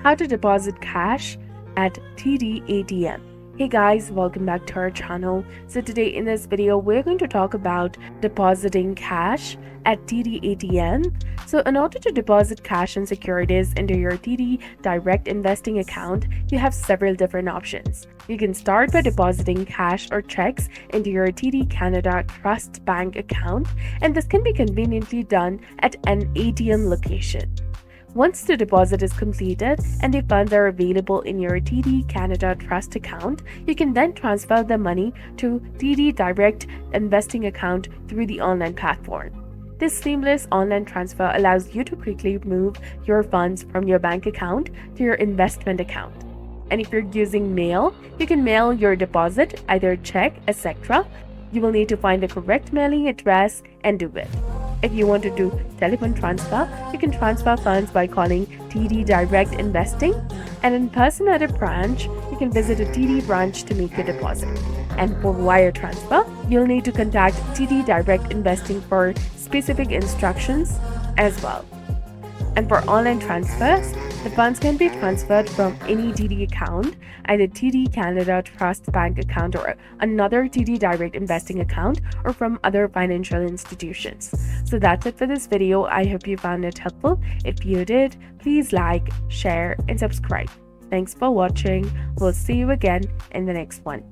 how to deposit cash at TD ATM. Hey guys, welcome back to our channel. So today in this video, we're going to talk about depositing cash at TD ATM. So in order to deposit cash and securities into your TD Direct Investing account, you have several different options. You can start by depositing cash or checks into your TD Canada Trust Bank account, and this can be conveniently done at an ATM location. Once the deposit is completed and the funds are available in your TD Canada Trust account, you can then transfer the money to TD Direct Investing account through the online platform. This seamless online transfer allows you to quickly move your funds from your bank account to your investment account. And if you're using mail, you can mail your deposit, either check, etc. You will need to find the correct mailing address and do it. If you want to do telephone transfer, you can transfer funds by calling TD Direct Investing, and in person at a branch, you can visit a TD branch to make your deposit. And for wire transfer, you'll need to contact TD Direct Investing for specific instructions as well. And for online transfers, the funds can be transferred from any TD account, either TD Canada Trust Bank account or another TD Direct Investing account, or from other financial institutions. So that's it for this video. I hope you found it helpful. If you did, please like, share, and subscribe. Thanks for watching. We'll see you again in the next one.